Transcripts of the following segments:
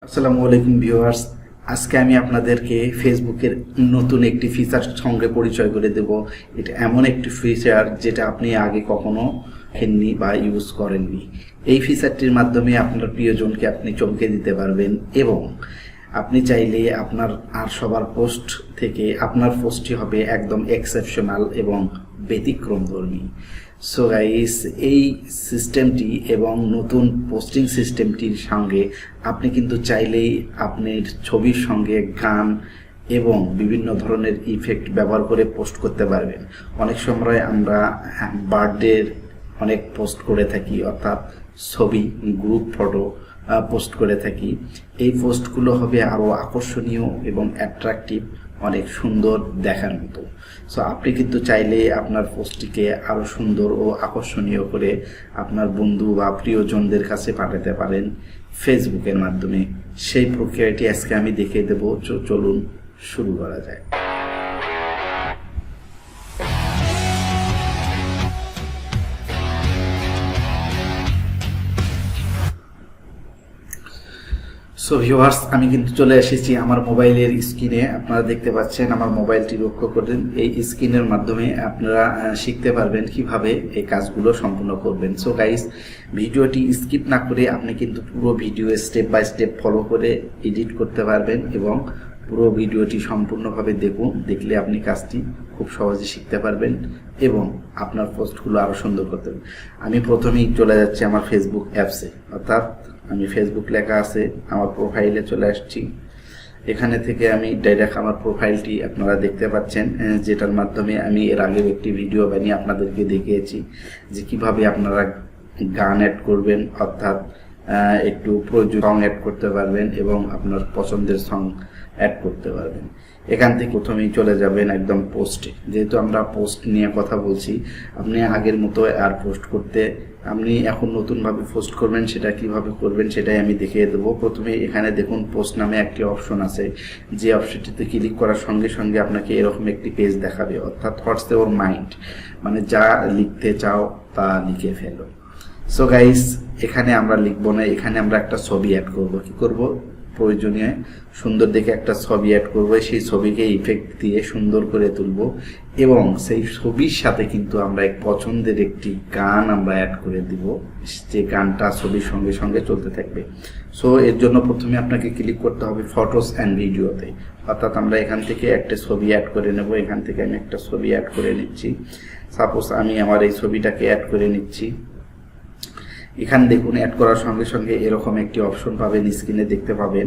আসসালামু আলাইকুম ভিউয়ার্স, আজকে আমি আপনাদেরকে ফেসবুকের নতুন একটি ফিচার সঙ্গে পরিচয় করে দেব। এটা এমন একটি ফিচার যেটা আপনি আগে কখনো দেখেননি বা ইউজ করেননি। এই ফিচারটির মাধ্যমে আপনার প্রিয়জনকে আপনি চমকে দিতে পারবেন এবং আপনি চাইলে আপনার আর সবার পোস্ট থেকে আপনার পোস্টটি হবে একদম এক্সেপশনাল এবং ব্যতিক্রমধর্মী। সো গাইস, এই সিস্টেমটি এবং নতুন পোস্টিং সিস্টেমটির সঙ্গে আপনি কিন্তু চাইলেই আপনার ছবির সঙ্গে গান এবং বিভিন্ন ধরনের ইফেক্ট ব্যবহার করে পোস্ট করতে পারবেন। অনেক সময় আমরা বার্থডের অনেক পোস্ট করে থাকি, অর্থাৎ ছবি, গ্রুপ ফটো পোস্ট করে থাকি। এই পোস্টগুলো হবে আরও আকর্ষণীয় এবং অ্যাট্রাকটিভ, অনেক সুন্দর দেখার মতো। সো আপনি কিন্তু চাইলে আপনার পোস্টটিকে আরও সুন্দর ও আকর্ষণীয় করে আপনার বন্ধু বা প্রিয়জনদের কাছে পাঠাতে পারেন ফেসবুকের মাধ্যমে। সেই প্রক্রিয়াটি আজকে আমি দেখিয়ে দেব। চলুন শুরু করা যায়। সো ভিউয়ার্স, আমি কিন্তু চলে এসেছি আমার মোবাইলের স্ক্রিনে। আপনারা দেখতে পাচ্ছেন আমার মোবাইলটি লক্ষ্য করেন। এই স্ক্রিনের মাধ্যমে আপনারা শিখতে পারবেন কিভাবে এই কাজগুলো সম্পূর্ণ করবেন। সো গাইস, ভিডিওটি স্কিপ না করে আপনি কিন্তু পুরো video step by step follow করে এডিট করতে পারবেন এবং পুরো ভিডিওটি সম্পূর্ণভাবে দেখলে আপনি কাজটি খুব সহজে শিখতে পারবেন এবং আপনার পোস্টগুলো আরও সুন্দর করতে পারবেন। আমি প্রথমেই চলে যাচ্ছি আমার ফেসবুক অ্যাপসে, অর্থাৎ আমি ফেসবুক লেখা আছে আমার প্রোফাইলে চলে আসছি। এখানে থেকে আমি ডাইরেক্ট আমার প্রোফাইলটি আপনারা দেখতে পাচ্ছেন, যেটার মাধ্যমে আমি এর আগেও একটি ভিডিও বানিয়ে আপনাদেরকে দেখিয়েছি যে কিভাবে আপনারা গান অ্যাড করবেন, অর্থাৎ একটু প্রয়োজন সং অ্যাড করতে পারবেন এবং আপনার পছন্দের সং অ্যাড করতে পারবেন। এখান থেকে প্রথমেই চলে যাবেন একদম পোস্টে। যেহেতু আমরা পোস্ট নিয়ে কথা বলছি, আপনি আগের মতো আর পোস্ট করতে আপনি এখন নতুনভাবে পোস্ট করবেন, সেটা কিভাবে করবেন সেটাই আমি দেখিয়ে দেবো। প্রথমে এখানে দেখুন পোস্ট নামে একটি অপশন আছে, যে অপশনটিতে ক্লিক করার সঙ্গে সঙ্গে আপনাকে এরকম একটি পেজ দেখাবে, অর্থাৎ থটস ইওর মাইন্ড, মানে যা লিখতে চাও তা লিখে ফেলো। সো গাইস, এখানে আমরা লিখবো না, এখানে আমরা একটা ছবি অ্যাড করব। কি করব? প্রয়োজনীয় সুন্দর দেখে একটা ছবি অ্যাড করবো। সেই ছবিকে ইফেক্ট দিয়ে সুন্দর করে তুলবো এবং সেই ছবির সাথে কিন্তু আমরা এক পছন্দের একটি গান আমরা অ্যাড করে দিব, যে গানটা ছবির সঙ্গে সঙ্গে চলতে থাকবে। সো এর জন্য প্রথমে আপনাকে ক্লিক করতে হবে ফটোস অ্যান্ড ভিডিওতে, অর্থাৎ আমরা এখান থেকে একটা ছবি অ্যাড করে নেব। এখান থেকে আমি একটা ছবি অ্যাড করে নিচ্ছি। সাপোজ আমি আমার এই ছবিটাকে অ্যাড করে নিচ্ছি। এখানে দেখুন অ্যাড করার সঙ্গে সঙ্গে এরকম একটি অপশন পাবেন, স্ক্রিনে দেখতে পাবেন।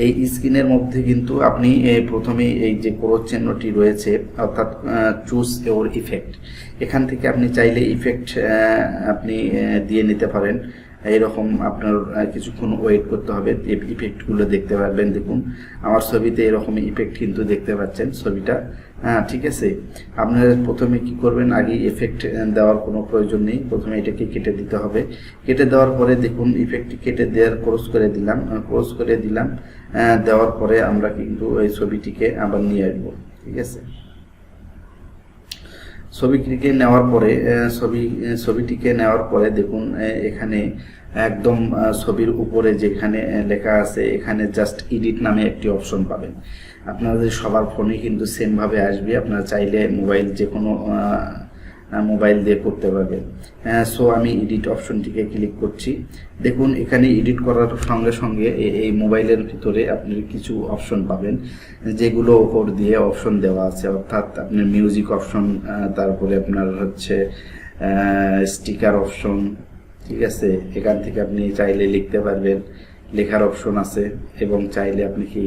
এই স্ক্রিনের মধ্যে কিন্তু আপনি প্রথমে এই যে ক্রস চিহ্নটি রয়েছে, অর্থাৎ চুজ ইওর ইফেক্ট, এখান থেকে আপনি চাইলে ইফেক্ট আপনি দিয়ে নিতে পারেন। এইরকম আপনার কিছুক্ষণ ওয়েট করতে হবে, ইফেক্টগুলো দেখতে পারবেন। দেখুন আমার ছবিতে এরকম ইফেক্ট কিন্তু দেখতে পাচ্ছেন ছবিটা। ঠিক আছে, আপনারা প্রথমে কি করবেন, আগে ইফেক্ট দেওয়ার কোনো প্রয়োজন নেই, প্রথমে এটাকে কেটে দিতে হবে। কেটে দেওয়ার পরে দেখুন ইফেক্টটি কেটে দেওয়ার ক্রস করে দিলাম। দেওয়ার পরে আমরা কিন্তু এই ছবিটিকে আবার নিয়ে আসবো। ঠিক আছে, ছবিটিকে নেওয়ার পরে দেখুন এখানে একদম ছবির উপরে যেখানে লেখা আছে, এখানে জাস্ট এডিট নামে একটি অপশন পাবেন। আপনাদের সবার ফোনে কিন্তু সেমভাবে আসবে, আপনারা চাইলে যে কোনো মোবাইল দিয়ে করতে পারবেন। সো আমি এডিট অপশনটিকে ক্লিক করছি। দেখুন এখানে এডিট করার সঙ্গে সঙ্গে এই মোবাইলের ভিতরে আপনি কিছু অপশন পাবেন, যেগুলো ওপর দিয়ে অপশন দেওয়া আছে, অর্থাৎ আপনার মিউজিক অপশন, তারপরে আপনার হচ্ছে স্টিকার অপশন। ঠিক আছে, এখান থেকে আপনি চাইলে লিখতে পারবেন, লেখার অপশন আছে এবং চাইলে আপনি কি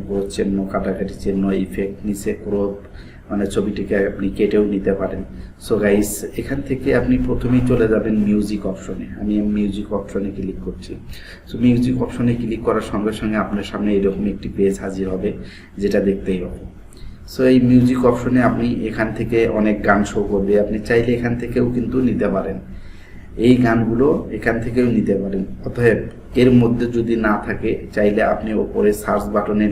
ক্রস চিহ্ন, কাটাকাটি চিহ্ন, ইফেক্ট, নিচে ক্রপ, মানে ছবিটিকে আপনি কেটেও নিতে পারেন। সো গাইস, এখান থেকে আপনি প্রথমেই চলে যাবেন মিউজিক অপশনে। আমি মিউজিক অপশনে ক্লিক করছি। সো মিউজিক অপশনে ক্লিক করার সঙ্গে সঙ্গে আপনার সামনে এরকম একটি পেজ হাজির হবে, যেটা দেখতে এরকম। সো এই মিউজিক অপশনে আপনি এখান থেকে অনেক গান শো করবে, আপনি চাইলে এখান থেকেও কিন্তু নিতে পারেন, এই গানগুলো এখান থেকেও নিতে পারেন। অতএব এর মধ্যে যদি না থাকে, চাইলে আপনি ওপরে সার্চ বাটনে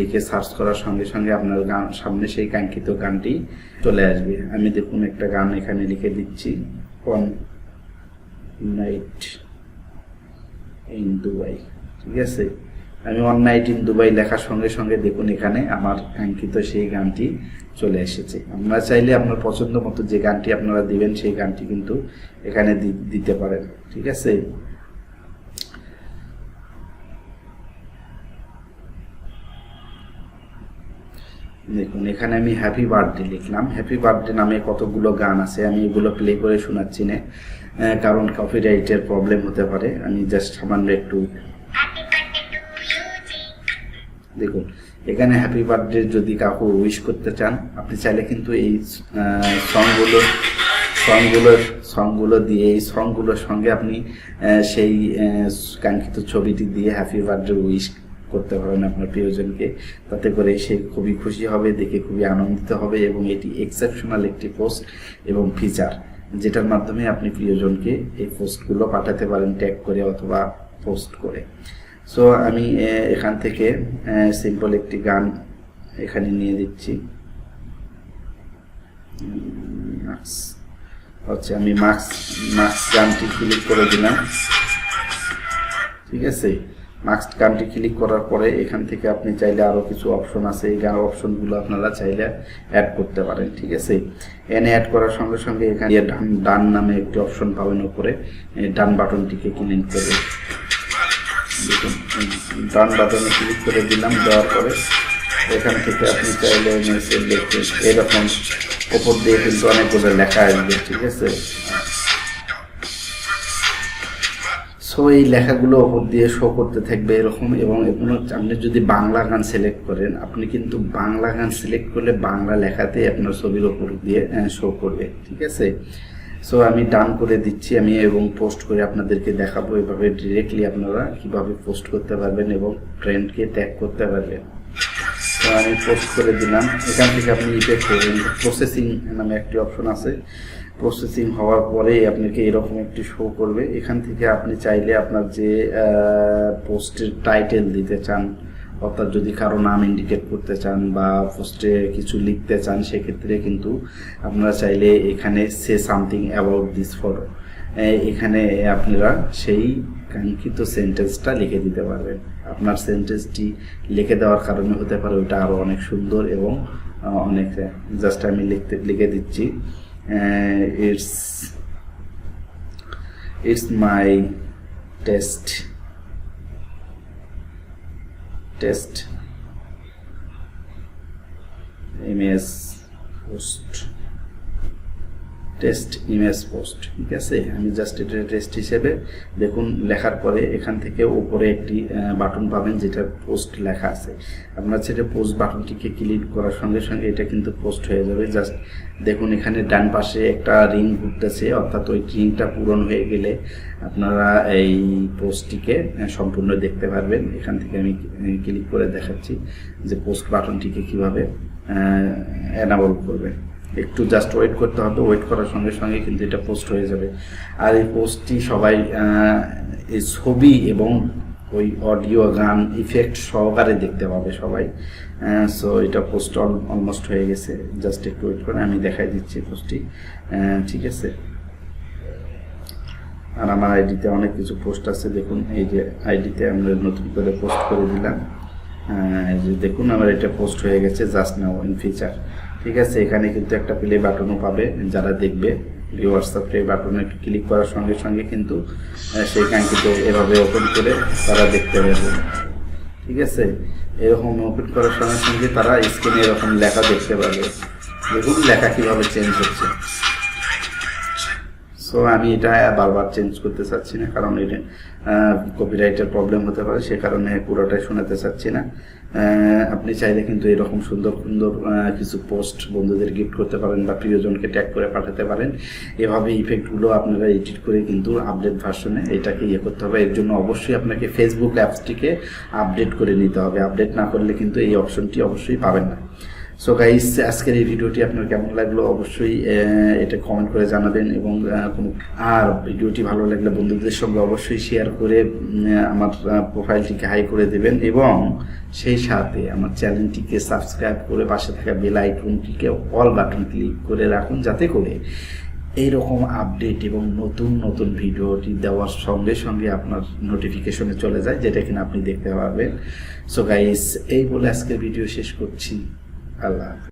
লিখে সার্চ করার সঙ্গে সঙ্গে আপনার সামনে সেই কাঙ্ক্ষিত গানটি চলে আসবে। আমি দেখুন একটা গান এখানে লিখে দিচ্ছি, ওয়ান নাইট ইন দুবাই। ঠিক আছে। আমি ওয়ান নাইট ইন দুবাই লেখার সঙ্গে সঙ্গে দেখুন এখানে আমার কাঙ্ক্ষিত সেই গানটি চলে এসেছে। আপনারা চাইলে আপনার পছন্দ মতো যে গানটি আপনারা দিবেন সেই গানটি কিন্তু এখানে দিতে পারেন, ঠিক আছে। দেখুন এখানে আমি হ্যাপি বার্থডে লিখলাম। হ্যাপি বার্থডে নামে কতগুলো গান আছে, আমি এগুলো প্লে করে শোনাচ্ছি না, কারণ কপিরাইটের প্রবলেম হতে পারে। আমি জাস্ট সামান্য একটু দেখুন এখানে হ্যাপি বার্থডে যদি কাউকে উইশ করতে চান আপনি চাইলে কিন্তু এই সংগুলো দিয়ে এই সংগুলোর সঙ্গে আপনি সেই কাঙ্ক্ষিত ছবিটি দিয়ে হ্যাপি বার্থডে উইশ করতে পারেন আপনার প্রিয়জনকে। তাতে করে সে খুবই খুশি হবে, দেখে খুবই আনন্দিত হবে এবং এটি এক্সেপশনাল একটি পোস্ট এবং ফিচার, যেটার মাধ্যমে আপনি প্রিয়জনকে এই পোস্টগুলো পাঠাতে পারেন ট্যাগ করে অথবা পোস্ট করে। সো আমি এখান থেকে সিম্পল একটি গান এখানে নিয়ে দিচ্ছি। হচ্ছে আমি মার্কস গানটি ক্লিক করে দিলাম, ঠিক আছে। মার্কস গানটি ক্লিক করার পরে এখান থেকে আপনি চাইলে আরও কিছু অপশন আছে, এই গান অপশনগুলো আপনারা চাইলে অ্যাড করতে পারেন, ঠিক আছে। এনে অ্যাড করার সঙ্গে সঙ্গে এখানে ডান নামে একটি অপশন পাবেন উপরে, ডান বাটনটিকে ক্লিক করে দেখুন ডান বাটনে ক্লিক করে দিলাম। দেওয়ার পরে এখান থেকে আপনি চাইলে মেসেজ লিখতে এরকম ওপর দিয়ে কিন্তু অনেকগুলো লেখা আসবে, ঠিক আছে। সো এই লেখাগুলো ওপর দিয়ে শো করতে থাকবে এরকম, এবং এগুলো আপনি যদি বাংলা গান সিলেক্ট করেন আপনি কিন্তু বাংলা গান সিলেক্ট করলে বাংলা লেখাতে আপনার ছবির ওপর দিয়ে শো করবে, ঠিক আছে। সো আমি ডান করে দিচ্ছি আমি, এবং পোস্ট করে আপনাদেরকে দেখাবো এভাবে ডিরেক্টলি আপনারা কিভাবে পোস্ট করতে পারবেন এবং ফ্রেন্ডকে ট্যাগ করতে পারবেন। তো আমি পোস্ট করে দিলাম। এখান থেকে আপনি ইফেক্ট করবেন, প্রসেসিং নামে একটি অপশন আছে। প্রসেসিং হওয়ার পরে আপনাকে এরকম একটি শো করবে। এখান থেকে আপনি চাইলে আপনার যে পোস্টের টাইটেল দিতে চান, অর্থাৎ যদি কারো নাম ইন্ডিকেট করতে চান বা পোস্টে কিছু লিখতে চান, সেক্ষেত্রে কিন্তু আপনারা চাইলে এখানে say something about this photo, এখানে আপনারা সেই কাঙ্ক্ষিত সেন্টেন্সটা লিখে দিতে পারবেন। আপনার সেন্টেন্সটি লিখে দেওয়ার কারণে হতে পারে ওটা আরও অনেক সুন্দর এবং অনেক, জাস্ট আমি লিখে দিচ্ছি it's my test image post, ঠিক আছে। আমি জাস্ট এটা টেস্ট হিসেবে দেখুন লেখার পরে এখান থেকে উপরে একটি বাটন পাবেন যেটা পোস্ট লেখা আছে। আপনার সেটা পোস্ট বাটনটিকে ক্লিক করার সঙ্গে সঙ্গে এটা কিন্তু পোস্ট হয়ে যাবে। জাস্ট দেখুন এখানে ডান পাশে একটা রিং ঘুরতেছে, অর্থাৎ ওই রিংটা পূরণ হয়ে গেলে আপনারা এই পোস্টটিকে সম্পূর্ণ দেখতে পারবেন। এখান থেকে আমি ক্লিক করে দেখাচ্ছি যে পোস্ট বাটনটিকে কিভাবে এনাবল করবেন। একটু জাস্ট ওয়েট করতে হবে, ওয়েট করার সঙ্গে সঙ্গে কিন্তু এটা পোস্ট হয়ে যাবে। আর এই পোস্টটি সবাই এই ছবি এবং ওই অডিও গান ইফেক্ট সহকারে দেখতে পাবে সবাই। সো এটা পোস্ট অলমোস্ট হয়ে গেছে, জাস্ট একটু ওয়েট করে আমি দেখাই দিচ্ছি পোস্টটি, ঠিক আছে। আর আমার আইডিতে অনেক কিছু পোস্ট আছে, দেখুন এই যে আইডিতে আমরা নতুন করে পোস্ট করে দিলাম, এই যে দেখুন আমার এটা পোস্ট হয়ে গেছে জাস্ট নাও ইন ফিচার, ঠিক আছে। এখানে কিন্তু একটা প্লে বাটনও পাবে, যারা দেখবে ভিউয়ার্সরা প্লে বাটনে একটু ক্লিক করার সঙ্গে সঙ্গে কিন্তু সেই কাঙ্ক্ষিত এভাবে ওপেন করে তারা দেখতে পারবে, ঠিক আছে। এরকম ওপেন করার সঙ্গে সঙ্গে তারা স্ক্রিনে এরকম লেখা দেখতে পারবে। দেখুন লেখা কিভাবে চেঞ্জ হচ্ছে। সো আমি এটা বারবার চেঞ্জ করতে চাচ্ছি না, কারণ এটা কপিরাইটের প্রবলেম হতে পারে, সে কারণে পুরোটাই শোনাতে চাচ্ছি না। আপনি চাইলে কিন্তু এরকম সুন্দর সুন্দর কিছু পোস্ট বন্ধুদের গিফট করতে পারেন বা প্রিয়জনকে ট্যাগ করে পাঠাতে পারেন। এভাবে ইফেক্টগুলো আপনারা এডিট করে কিন্তু আপডেট ভার্সনে এটাকে করতে হবে। এর জন্য অবশ্যই আপনাকে ফেসবুক অ্যাপসটিকে আপডেট করে নিতে হবে। আপডেট না করলে কিন্তু এই অপশনটি অবশ্যই পাবেন না। সো গাইস, আজকের এই ভিডিওটি আপনার কেমন লাগলো অবশ্যই এটা কমেন্ট করে জানাবেন, এবং আর ভিডিওটি ভালো লাগলে বন্ধুদের সঙ্গে অবশ্যই শেয়ার করে আমার প্রোফাইলটিকে হাই করে দেবেন, এবং সেই সাথে আমার চ্যানেলটিকে সাবস্ক্রাইব করে পাশে থাকা বেল আইকনটিকে অল বাটন ক্লিক করে রাখুন, যাতে করে এইরকম আপডেট এবং নতুন নতুন ভিডিওটি দেওয়ার সঙ্গে সঙ্গে আপনার নোটিফিকেশনে চলে যায়, যেটা কিনা আপনি দেখতে পারবেন। সো গাইস, এই বলে আজকের ভিডিও শেষ করছি। আল্লাহ।